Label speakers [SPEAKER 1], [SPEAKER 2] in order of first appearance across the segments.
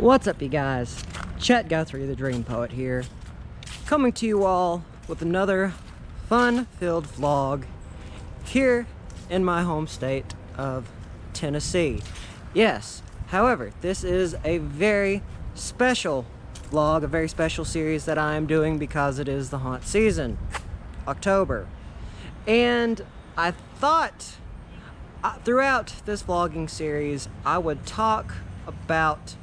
[SPEAKER 1] What's up, you guys? Chet the Dream Poet here, coming to you all with another fun-filled vlog here in my home state of Tennessee. Yes, however, this is a very special vlog, a very special series that I am doing because it is the haunt season, October. And I thought throughout this vlogging series I would talk about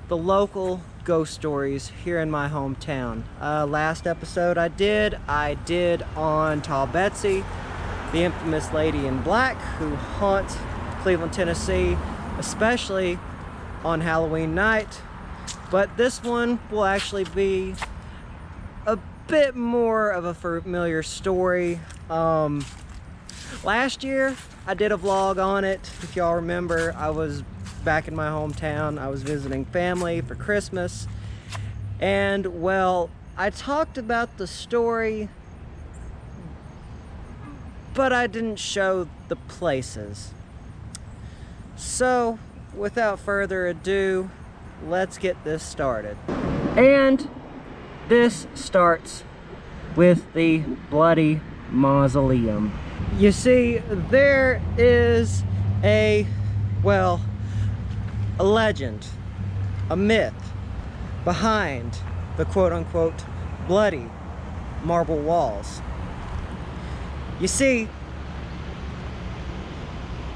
[SPEAKER 1] the local ghost stories here in my hometown. Last episode I did on Tall Betsy, the infamous lady in black who haunts Cleveland, Tennessee, especially on Halloween night. But this one will actually be a bit more of a familiar story. Last year I did a vlog on it. If y'all remember, I was back in my hometown. I was visiting family for Christmas, and well, I talked about the story, but I didn't show the places. So without further ado, let's get this started. And this starts with the Bloody Mausoleum. You see, there is a legend, a myth behind the quote-unquote bloody marble walls. You see,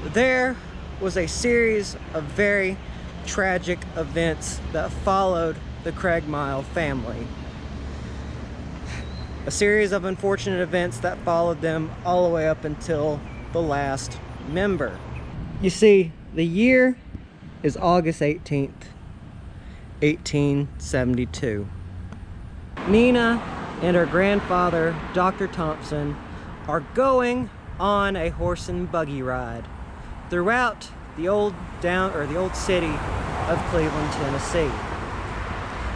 [SPEAKER 1] there was a series of very tragic events that followed the Craigmile family. A series of unfortunate events that followed them all the way up until the last member. You see, the year is August 18th, 1872. Nina and her grandfather, Dr. Thompson, are going on a horse and buggy ride throughout the old city of Cleveland, Tennessee.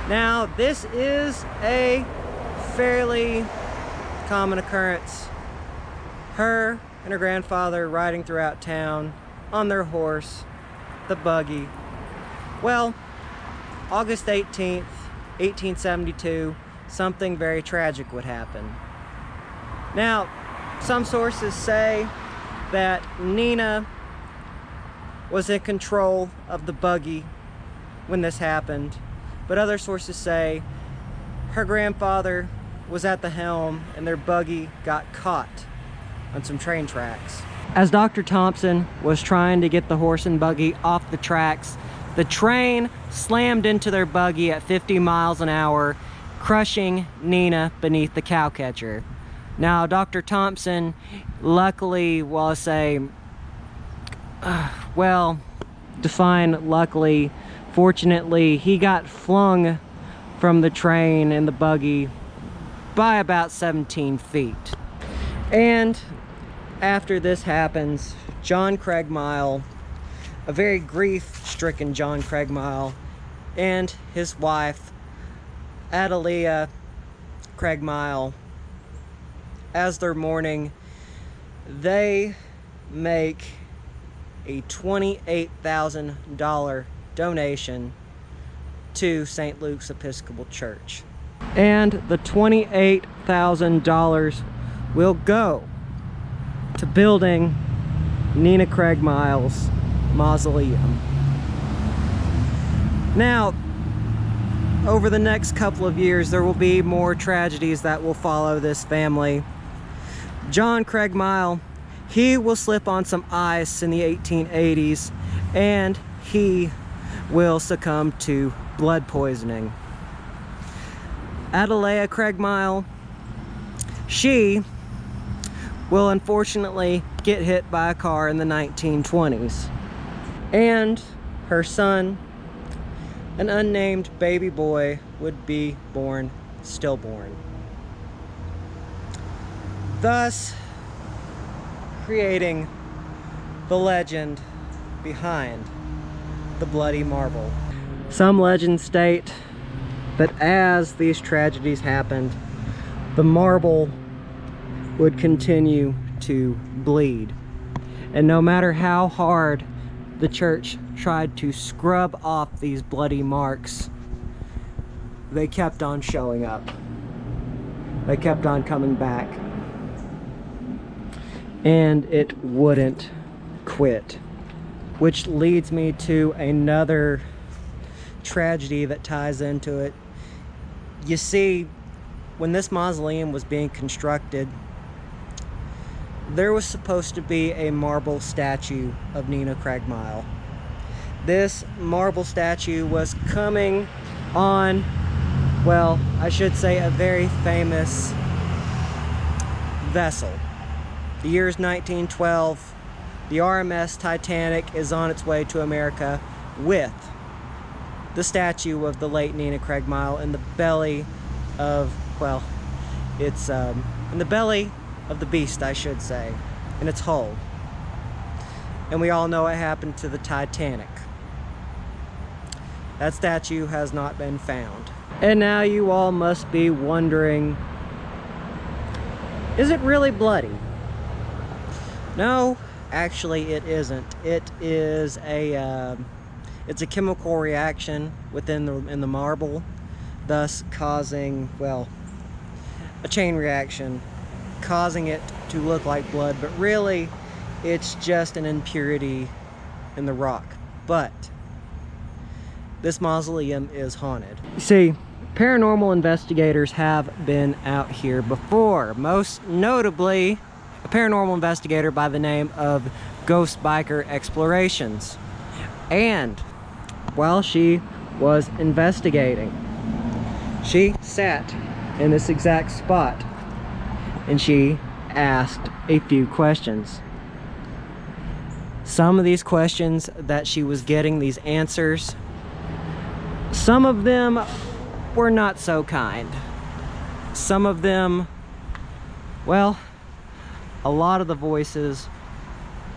[SPEAKER 1] Now, this is a fairly common occurrence. Her and her grandfather riding throughout town on their horse, the buggy. Well, August 18th, 1872, something very tragic would happen. Now, some sources say that Nina was in control of the buggy when this happened, but other sources say her grandfather was at the helm and their buggy got caught on some train tracks. As Dr. Thompson was trying to get the horse and buggy off the tracks, the train slammed into their buggy at 50 miles an hour, crushing Nina beneath the cowcatcher. Now, Dr. Thompson, luckily, well, I say, define luckily, fortunately, he got flung from the train and the buggy by about 17 feet. And after this happens, John Craigmile, a very grief-stricken John Craigmile, and his wife, Adelia Craigmile, as they're mourning, they make a $28,000 donation to St. Luke's Episcopal Church. And the $28,000 will go to building Nina Craigmile's mausoleum. Now, over the next couple of years, there will be more tragedies that will follow this family. John Craigmile, he will slip on some ice in the 1880s, and he will succumb to blood poisoning. Adelia Craigmile, she will unfortunately get hit by a car in the 1920s. And her son, an unnamed baby boy, would be born stillborn, thus creating the legend behind the bloody marble. Some legends state that as these tragedies happened, the marble would continue to bleed, and no matter how hard the church tried to scrub off these bloody marks, they kept on showing up. They kept on coming back. And it wouldn't quit. Which leads me to another tragedy that ties into it. You see, when this mausoleum was being constructed, there was supposed to be a marble statue of Nina Craigmile. This marble statue was coming on, well, I should say a very famous vessel. The year is 1912. The RMS Titanic is on its way to America with the statue of the late Nina Craigmile in the belly of, well, it's in the belly of the beast, I should say, in its hull. And we all know what happened to the Titanic. That statue has not been found. And now you all must be wondering, is it really bloody? No, actually it isn't. It is it's a chemical reaction within the marble, thus causing, well, a chain reaction, causing it to look like blood, but really it's just an impurity in the rock. But this mausoleum is haunted. You see, paranormal investigators have been out here before, most notably a paranormal investigator by the name of Ghost Biker Explorations. And while she was investigating, she sat in this exact spot and she asked a few questions. Some of these questions that she was getting, these answers, some of them were not so kind. Some of them, well, a lot of the voices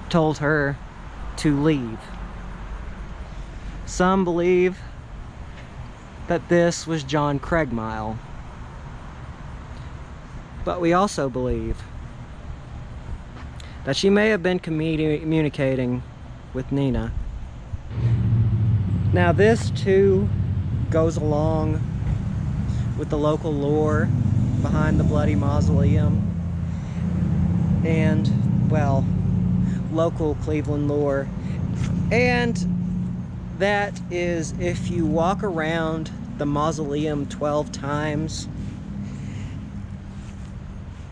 [SPEAKER 1] told her to leave. Some believe that this was John Craigmile. But we also believe that she may have been communicating with Nina. Now this too goes along with the local lore behind the bloody mausoleum and, well, local Cleveland lore. And that is, if you walk around the mausoleum 12 times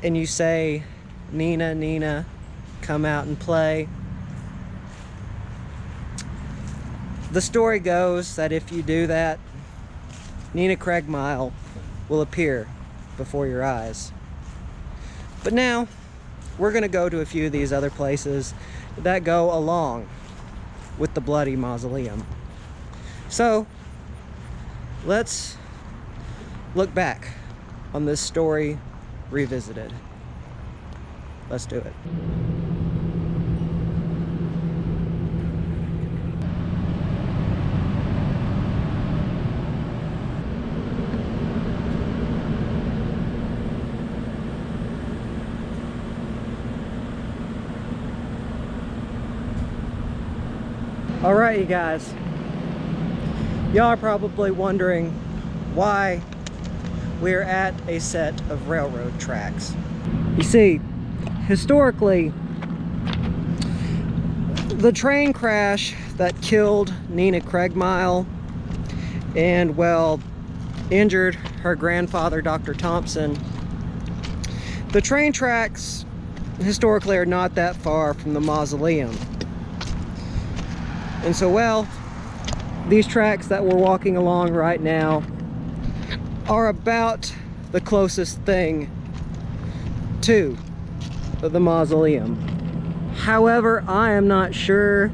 [SPEAKER 1] and you say, "Nina, Nina, come out and play," the story goes that if you do that, Nina Craigmile will appear before your eyes. But now we're going to go to a few of these other places that go along with the bloody mausoleum. So let's look back on this story revisited. Let's do it. All right, you guys. Y'all are probably wondering why we're at a set of railroad tracks. You see, historically, the train crash that killed Nina Craigmile and, well, injured her grandfather, Dr. Thompson, the train tracks historically are not that far from the mausoleum. And so, well, these tracks that we're walking along right now are about the closest thing to the mausoleum. However, I am not sure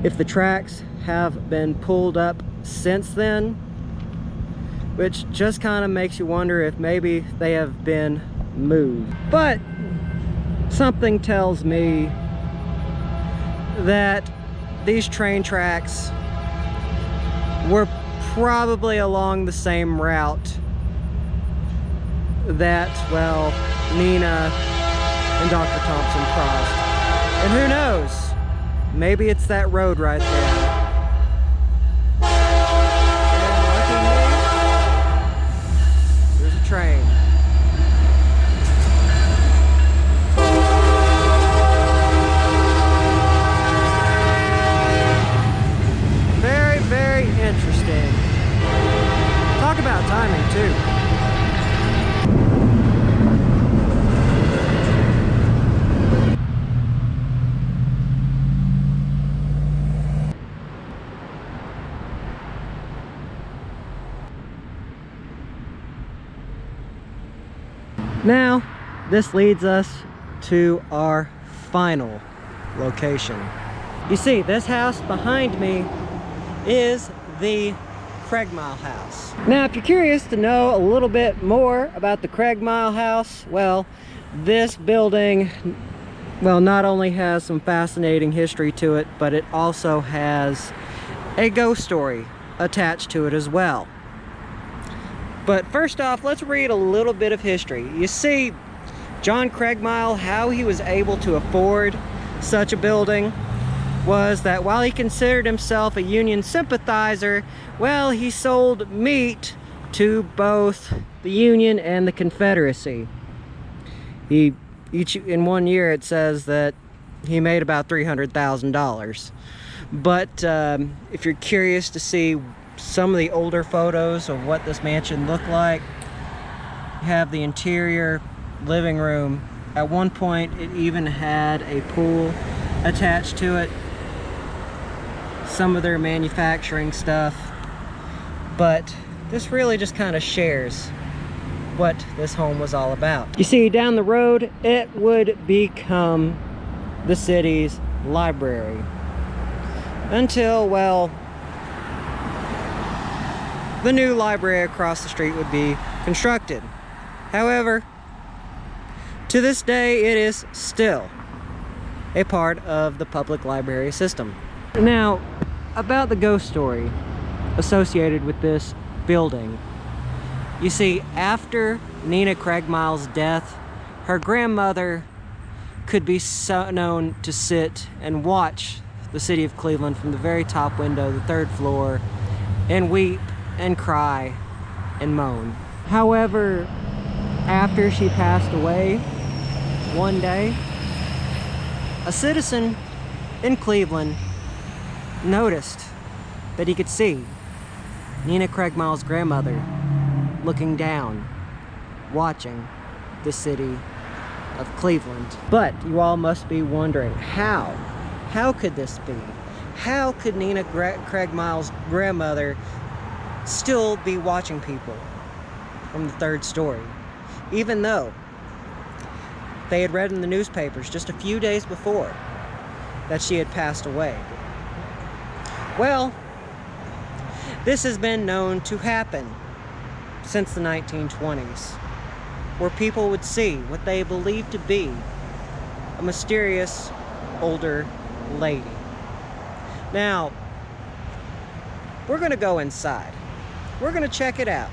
[SPEAKER 1] if the tracks have been pulled up since then, which just kind of makes you wonder if maybe they have been moved. But something tells me that these train tracks were probably along the same route that, well, Nina and Dr. Thompson crossed. And who knows? Maybe it's that road right there. There's a train. Very, very interesting. Talk about timing too. Now, this leads us to our final location. You see, this house behind me is the Craigmile house. Now, if you're curious to know a little bit more about the Craigmile house, well, this building, well, not only has some fascinating history to it, but it also has a ghost story attached to it as well. But first off, let's read a little bit of history. You see, John Craigmile, how he was able to afford such a building was that while he considered himself a Union sympathizer, well, he sold meat to both the Union and the Confederacy. In 1 year, it says that he made about $300,000. But if you're curious to see some of the older photos of what this mansion looked like, you have the interior living room. At one point, it even had a pool attached to it. Some of their manufacturing stuff. But this really just kind of shares what this home was all about. You see, down the road, it would become the city's library. Until, well, the new library across the street would be constructed. However, to this day, it is still a part of the public library system. Now, about the ghost story associated with this building. You see, after Nina Craigmile's death, her grandmother could be known to sit and watch the city of Cleveland from the very top window, the 3rd floor, and weep and cry and moan. However, after she passed away, one day, a citizen in Cleveland noticed that he could see Nina Craigmile's grandmother looking down, watching the city of Cleveland. But you all must be wondering, how could this be? How could Nina Craigmile's grandmother still be watching people from the 3rd story, even though they had read in the newspapers just a few days before that she had passed away? Well, this has been known to happen since the 1920s, where people would see what they believed to be a mysterious older lady. Now, we're gonna go inside. We're gonna check it out.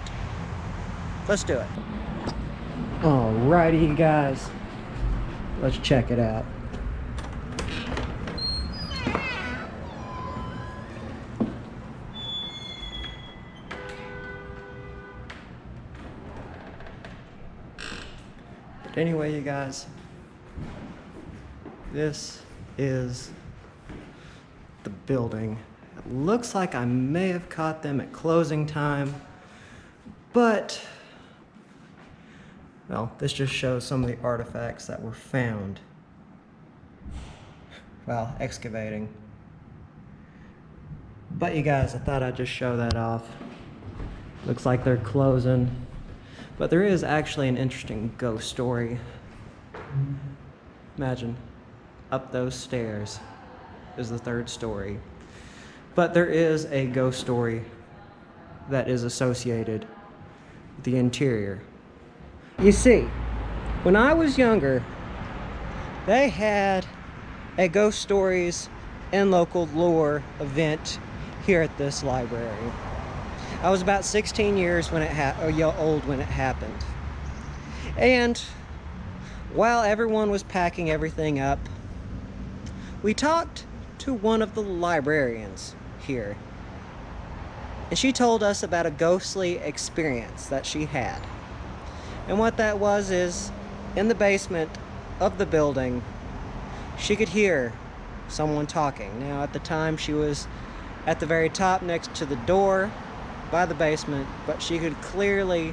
[SPEAKER 1] Let's do it. Alrighty, guys. Let's check it out. But anyway, you guys, this is the building. It looks like I may have caught them at closing time, but, well, this just shows some of the artifacts that were found while excavating. But you guys, I thought I'd just show that off. Looks like they're closing, but there is actually an interesting ghost story. Imagine, up those stairs is the 3rd story. But there is a ghost story that is associated with the interior. You see, when I was younger, they had a ghost stories and local lore event here at this library. I was about 16 years when old when it happened. And while everyone was packing everything up, we talked to one of the librarians here. And she told us about a ghostly experience that she had. And what that was is, in the basement of the building, she could hear someone talking. Now, at the time, she was at the very top next to the door by the basement, but she could clearly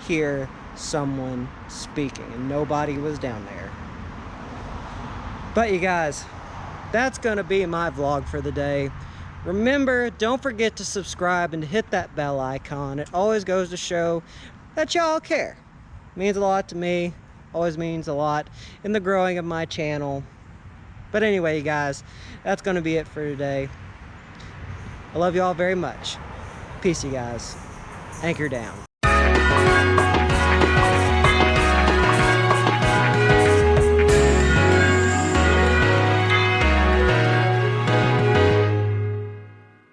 [SPEAKER 1] hear someone speaking, and nobody was down there. But you guys, that's gonna be my vlog for the day. Remember, don't forget to subscribe and hit that bell icon. It always goes to show that y'all care. It means a lot to me, always means a lot in the growing of my channel. But anyway, you guys, that's gonna be it for today. I love you all very much. Peace, you guys. Anchor down.